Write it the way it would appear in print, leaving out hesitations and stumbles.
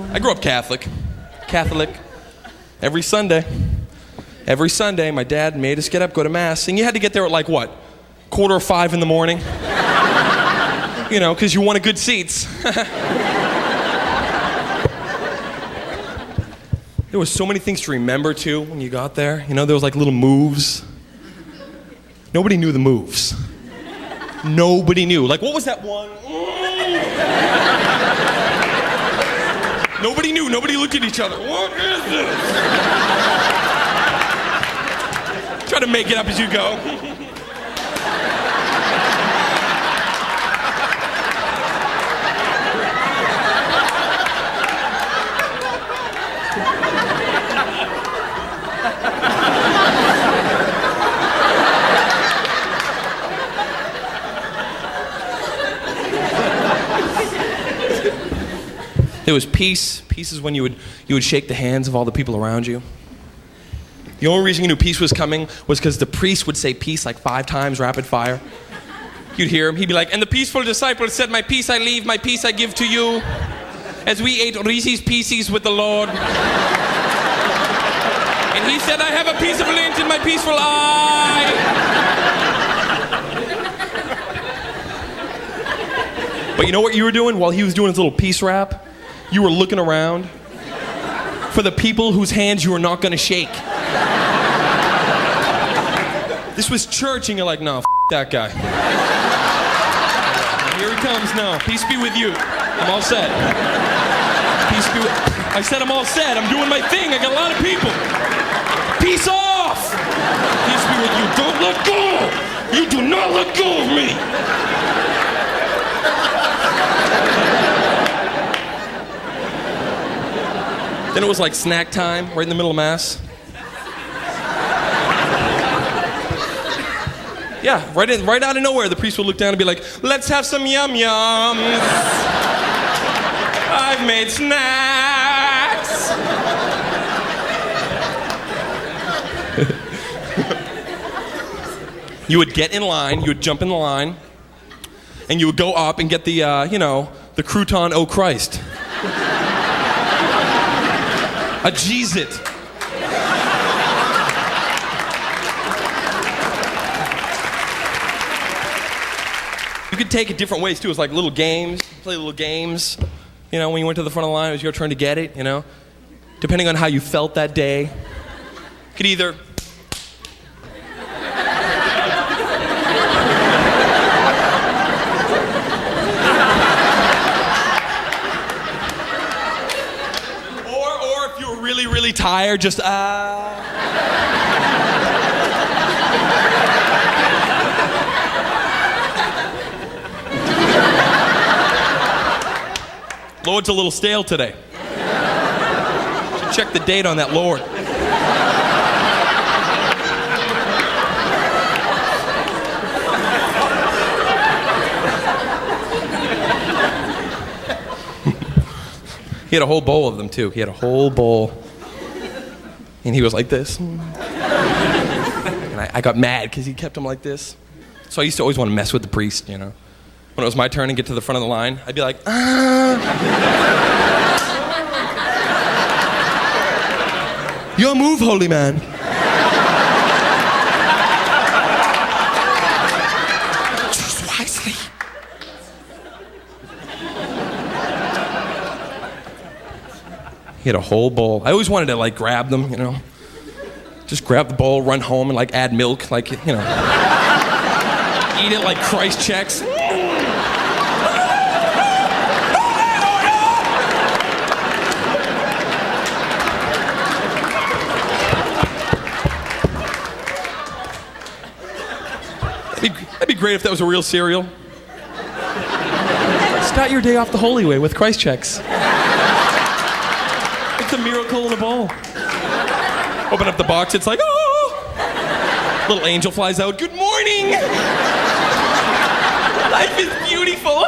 I grew up Catholic. Every Sunday, my dad made us get up, go to Mass, and you had to get there at like what? 4:45 in the morning? You know, because you wanted good seats. There was so many things to remember, too, when you got there. You know, there was like little moves. Nobody knew the moves. Nobody knew. Like, what was that one? Nobody knew. Nobody looked at each other. What is this? Try to make it up as you go. There was peace. Peace is when you would shake the hands of all the people around you. The only reason you knew peace was coming was because the priest would say peace like 5 times, rapid fire. You'd hear him. He'd be like, "And the peaceful disciple said, my peace I leave, my peace I give to you. As we ate Reese's Pieces with the Lord. And he said, I have a piece of lint in my peaceful eye." But you know what you were doing while he was doing his little peace rap? You were looking around for the people whose hands you were not going to shake. This was church, and you're like, no, that guy. Here he comes now. Peace be with you. I'm all set. Peace be with... I said I'm all set. I'm doing my thing. I got a lot of people. Peace off. Peace be with you. Don't let go. You do not let go of me. Then it was like snack time, right in the middle of Mass. Yeah, right out of nowhere, the priest would look down and be like, "Let's have some yum-yums. I've made snacks." You would get in line, you would jump in the line, and you would go up and get the, the crouton oh Christ. A Jeez-It. You could take it different ways too. It's like little games, play little games. You know, when you went to the front of the line, it was your turn to get it, you know. Depending on how you felt that day. You could either... really tired, just Lord's a little stale today. Should check the date on that Lord. He had a whole bowl of them too. He had a whole bowl. And he was like this. And I got mad because he kept them like this. So I used to always want to mess with the priest, you know. When it was my turn to get to the front of the line, I'd be like, Your move, holy man. Choose wisely. He had a whole bowl. I always wanted to like grab them, you know. Just grab the bowl, run home, and like add milk, like, you know. Eat it like Christ chex. That'd be great if that was a real cereal. Start your day off the holy way with Christ chex. It's a miracle in a bowl. Open up the box, it's like, oh! Little angel flies out, good morning! Life is beautiful!